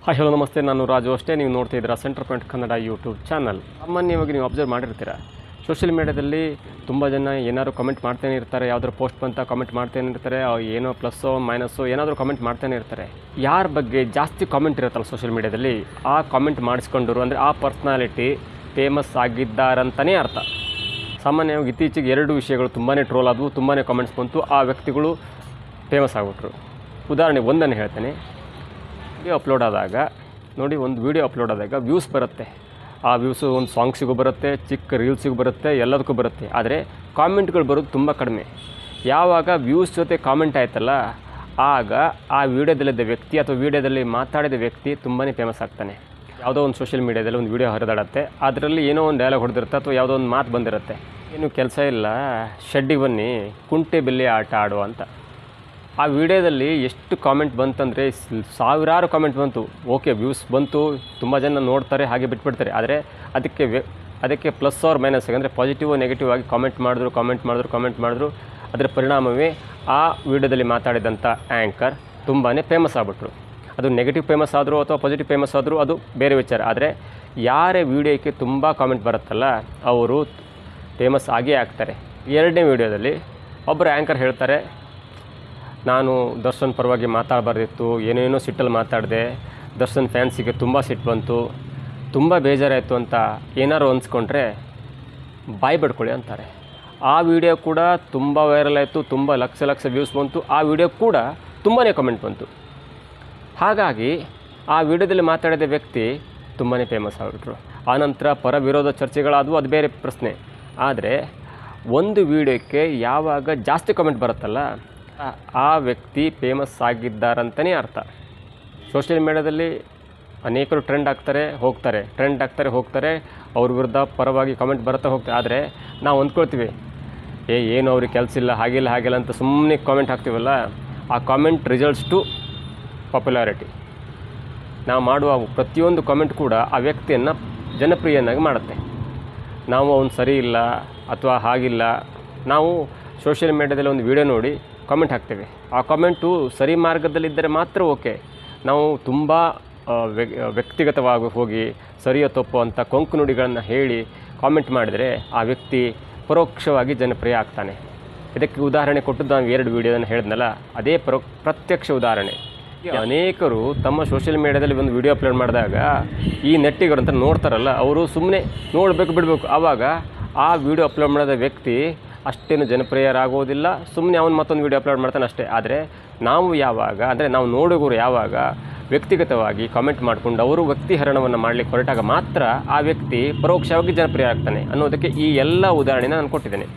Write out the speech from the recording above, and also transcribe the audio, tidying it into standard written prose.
Hi hello ನಮಸ್ತೆ, ನಾನು ರಾಜು. ಅಷ್ಟೇ ನೀವು ನೋಡ್ತಾ ಇದ್ದೀರಾ centre point Kannada YouTube channel. ಸಾಮಾನ್ಯವಾಗಿ ನೀವು ಅಬ್ಸರ್ವ್ ಮಾಡಿರ್ತೀರ, ಸೋಷಿಯಲ್ ಮೀಡಿಯಾದಲ್ಲಿ ತುಂಬ ಜನ ಏನಾದ್ರು ಕಮೆಂಟ್ ಮಾಡ್ತಾನೆ ಇರ್ತಾರೆ. ಯಾವುದಾದ್ರು ಪೋಸ್ಟ್ ಬಂತ ಕಮೆಂಟ್ ಮಾಡ್ತಾನೆ ಇರ್ತಾರೆ. ಏನೋ ಪ್ಲಸ್ಸೋ ಮೈನಸ್ಸೋ ಏನಾದರೂ ಕಮೆಂಟ್ ಮಾಡ್ತಾನೆ ಇರ್ತಾರೆ. ಯಾರ ಬಗ್ಗೆ ಜಾಸ್ತಿ ಕಾಮೆಂಟ್ ಇರುತ್ತಲ್ಲ ಸೋಷಿಯಲ್ ಮೀಡಿಯಾದಲ್ಲಿ, ಆ ಕಾಮೆಂಟ್ ಮಾಡಿಸ್ಕೊಂಡರು ಅಂದರೆ ಆ ಪರ್ಸ್ನಾಲಿಟಿ ಫೇಮಸ್ ಆಗಿದ್ದಾರಂತಲೇ ಅರ್ಥ. ಸಾಮಾನ್ಯವಾಗಿ ಇತ್ತೀಚೆಗೆ 2 ವಿಷಯಗಳು ತುಂಬಾ ಟ್ರೋಲ್ ಆದವು, ತುಂಬಾ ಕಾಮೆಂಟ್ಸ್ ಬಂತು. ಆ ವ್ಯಕ್ತಿಗಳು ಫೇಮಸ್ ಆಗಿಬಿಟ್ರು. ಉದಾಹರಣೆ ಒಂದನ್ನು ಹೇಳ್ತೇನೆ. ವಿಡಿಯೋ ಅಪ್ಲೋಡ್ ಆದಾಗ ನೋಡಿ, ಒಂದು ವಿಡಿಯೋ ಅಪ್ಲೋಡ್ ಆದಾಗ ವ್ಯೂಸ್ ಬರುತ್ತೆ. ಆ ವ್ಯೂಸು ಒಂದು ಸಾಂಗ್ಸಿಗೂ ಬರುತ್ತೆ, ಚಿಕ್ಕ ರೀಲ್ಸಿಗೂ ಬರುತ್ತೆ, ಎಲ್ಲದಕ್ಕೂ ಬರುತ್ತೆ. ಆದರೆ ಕಾಮೆಂಟ್ಗಳು ಬರೋದು ತುಂಬ ಕಡಿಮೆ. ಯಾವಾಗ ವ್ಯೂಸ್ ಜೊತೆ ಕಾಮೆಂಟ್ ಆಯ್ತಲ್ಲ, ಆಗ ಆ ವಿಡಿಯೋದಲ್ಲಿದ್ದ ವ್ಯಕ್ತಿ ಅಥವಾ ವಿಡಿಯೋದಲ್ಲಿ ಮಾತಾಡಿದ ವ್ಯಕ್ತಿ ತುಂಬಾ ಫೇಮಸ್ ಆಗ್ತಾನೆ. ಯಾವುದೋ ಒಂದು ಸೋಷಿಯಲ್ ಮೀಡಿಯಾದಲ್ಲಿ ಒಂದು ವಿಡಿಯೋ ಹರಿದಾಡತ್ತೆ, ಅದರಲ್ಲಿ ಏನೋ ಒಂದು ಡೈಲಾಗ್ ಹೊಡೆದಿರುತ್ತೆ ಅಥವಾ ಯಾವುದೋ ಒಂದು ಮಾತು ಬಂದಿರುತ್ತೆ. ಏನು ಕೆಲಸ ಇಲ್ಲ, ಶೆಡ್ಡಿಗೆ ಬನ್ನಿ ಕುಂಟೆ ಬಿಲ್ಲೆ ಆಟ ಆಡು ಅಂತ. ಆ ವಿಡಿಯೋದಲ್ಲಿ ಎಷ್ಟು ಕಾಮೆಂಟ್ ಬಂತಂದರೆ ಸಾವಿರಾರು ಕಾಮೆಂಟ್ ಬಂತು. ಓಕೆ, ವ್ಯೂಸ್ ಬಂತು, ತುಂಬ ಜನ ನೋಡ್ತಾರೆ, ಹಾಗೆ ಬಿಟ್ಬಿಡ್ತಾರೆ. ಆದರೆ ಅದಕ್ಕೆ ಪ್ಲಸ್ ಆರ್ ಮೈನಸ್ ಅಂದರೆ ಪಾಸಿಟಿವ್ ನೆಗೆಟಿವ್ ಆಗಿ ಕಾಮೆಂಟ್ ಮಾಡಿದ್ರು. ಅದರ ಪರಿಣಾಮವೇ ಆ ವಿಡಿಯೋದಲ್ಲಿ ಮಾತಾಡಿದಂಥ ಆ್ಯಂಕರ್ ತುಂಬಾ ಫೇಮಸ್ ಆಗಿಬಿಟ್ರು. ಅದು ನೆಗೆಟಿವ್ ಫೇಮಸ್ ಆದರೂ ಅಥವಾ ಪಾಸಿಟಿವ್ ಫೇಮಸ್ ಆದರೂ ಅದು ಬೇರೆ ವಿಚಾರ. ಆದರೆ ಯಾರೇ ವಿಡಿಯೋಕ್ಕೆ ತುಂಬ ಕಾಮೆಂಟ್ ಬರುತ್ತಲ್ಲ, ಅವರು ಫೇಮಸ್ ಆಗೇ ಆಗ್ತಾರೆ. 2ನೇ ವಿಡಿಯೋದಲ್ಲಿ ಒಬ್ಬರು ಆ್ಯಂಕರ್ ಹೇಳ್ತಾರೆ, ನಾನು ದರ್ಶನ್ ಪರವಾಗಿ ಮಾತಾಡಬಾರ್ದಿತ್ತು, ಏನೇನೋ ಸಿಟ್ಟಲ್ಲಿ ಮಾತಾಡಿದೆ, ದರ್ಶನ್ ಫ್ಯಾನ್ಸಿಗೆ ತುಂಬ ಸಿಟ್ಟು ಬಂತು, ತುಂಬ ಬೇಜಾರಾಯಿತು ಅಂತ ಏನಾರು ಅನ್ಸ್ಕೊಂಡ್ರೆ ಬಾಯಿ ಬಡ್ಕೊಳ್ಳಿ ಅಂತಾರೆ. ಆ ವಿಡಿಯೋ ಕೂಡ ತುಂಬ ವೈರಲ್ ಆಯಿತು, ತುಂಬ ಲಕ್ಷ ವ್ಯೂಸ್ ಬಂತು. ಆ ವಿಡಿಯೋ ಕೂಡ ತುಂಬಾ ಕಮೆಂಟ್ ಬಂತು. ಹಾಗಾಗಿ ಆ ವಿಡಿಯೋದಲ್ಲಿ ಮಾತಾಡಿದ ವ್ಯಕ್ತಿ ತುಂಬಾ ಫೇಮಸ್ ಆಗಿಬಿಟ್ರು. ಆನಂತರ ಪರ ವಿರೋಧ ಚರ್ಚೆಗಳಾದವು, ಅದು ಬೇರೆ ಪ್ರಶ್ನೆ. ಆದರೆ ಒಂದು ವಿಡಿಯೋಕ್ಕೆ ಯಾವಾಗ ಜಾಸ್ತಿ ಕಮೆಂಟ್ ಬರುತ್ತಲ್ಲ, ಆ ವ್ಯಕ್ತಿ ಫೇಮಸ್ ಆಗಿದ್ದಾರಂತಲೇ ಅರ್ಥ. ಸೋಷಿಯಲ್ ಮೀಡಿಯಾದಲ್ಲಿ ಅನೇಕರು ಟ್ರೆಂಡ್ ಆಗ್ತಾರೆ ಹೋಗ್ತಾರೆ, ಅವ್ರ ವಿರುದ್ಧ ಪರವಾಗಿ ಕಮೆಂಟ್ ಬರುತ್ತಾ ಹೋಗ್ತಾರೆ. ಆದರೆ ನಾವು ಅಂದ್ಕೊಳ್ತೀವಿ, ಏನು ಅವ್ರಿಗೆ ಕೆಲಸ ಇಲ್ಲ, ಹಾಗಿಲ್ಲ ಅಂತ ಸುಮ್ಮನೆ ಕಾಮೆಂಟ್ ಹಾಕ್ತೀವಲ್ಲ, ಆ ಕಾಮೆಂಟ್ ರಿಸಲ್ಟ್ಸ್ ಟು ಪಾಪ್ಯುಲಾರಿಟಿ. ನಾವು ಮಾಡುವ ಪ್ರತಿಯೊಂದು ಕಾಮೆಂಟ್ ಕೂಡ ಆ ವ್ಯಕ್ತಿಯನ್ನು ಜನಪ್ರಿಯನಾಗಿ ಮಾಡುತ್ತೆ. ನಾವು ಅವ್ನು ಸರಿ ಇಲ್ಲ ಅಥವಾ ಹಾಗಿಲ್ಲ, ನಾವು ಸೋಷಿಯಲ್ ಮೀಡಿಯಾದಲ್ಲಿ ಒಂದು ವಿಡಿಯೋ ನೋಡಿ ಕಾಮೆಂಟ್ ಹಾಕ್ತೇವೆ. ಆ ಕಾಮೆಂಟು ಸರಿ ಮಾರ್ಗದಲ್ಲಿದ್ದರೆ ಮಾತ್ರ ಓಕೆ. ನಾವು ತುಂಬ ವ್ಯಕ್ತಿಗತವಾಗಿ ಹೋಗಿ ಸರಿಯೋ ತಪ್ಪು ಅಂತ ಕೊಂಕು ನುಡಿಗಳನ್ನು ಹೇಳಿ ಕಾಮೆಂಟ್ ಮಾಡಿದರೆ ಆ ವ್ಯಕ್ತಿ ಪರೋಕ್ಷವಾಗಿ ಜನಪ್ರಿಯ ಆಗ್ತಾನೆ. ಇದಕ್ಕೆ ಉದಾಹರಣೆ ಕೊಟ್ಟದ್ದು ನಾನು 2 ವಿಡಿಯೋದನ್ನು ಹೇಳಿದ್ನಲ್ಲ, ಅದೇ ಪ್ರತ್ಯಕ್ಷ ಉದಾಹರಣೆ. ಅನೇಕರು ತಮ್ಮ ಸೋಷಿಯಲ್ ಮೀಡಿಯಾದಲ್ಲಿ ಒಂದು ವಿಡಿಯೋ ಅಪ್ಲೋಡ್ ಮಾಡಿದಾಗ ಈ ನೆಟ್ಟಿಗರು ಅಂತ ನೋಡ್ತಾರಲ್ಲ, ಅವರು ಸುಮ್ಮನೆ ನೋಡಬೇಕು ಬಿಡಬೇಕು. ಆವಾಗ ಆ ವಿಡಿಯೋ ಅಪ್ಲೋಡ್ ಮಾಡಿದ ವ್ಯಕ್ತಿ ಅಷ್ಟೇನು ಜನಪ್ರಿಯರಾಗೋದಿಲ್ಲ, ಸುಮ್ಮನೆ ಅವನು ಮತ್ತೊಂದು ವಿಡಿಯೋ ಅಪ್ಲೋಡ್ ಮಾಡ್ತಾನೆ ಅಷ್ಟೇ. ಆದರೆ ನಾವು ಯಾವಾಗ ಅಂದರೆ ನಾವು ನೋಡುಗರು ಯಾವಾಗ ವ್ಯಕ್ತಿಗತವಾಗಿ ಕಾಮೆಂಟ್ ಮಾಡಿಕೊಂಡು ಅವರು ವ್ಯಕ್ತಿಹರಣವನ್ನು ಮಾಡಲಿಕ್ಕೆ ಹೊರಟಾಗ ಮಾತ್ರ ಆ ವ್ಯಕ್ತಿ ಪರೋಕ್ಷವಾಗಿ ಜನಪ್ರಿಯ ಆಗ್ತಾನೆ ಅನ್ನೋದಕ್ಕೆ ಈ ಎಲ್ಲ ಉದಾಹರಣೆನ ನಾನು ಕೊಟ್ಟಿದ್ದೇನೆ.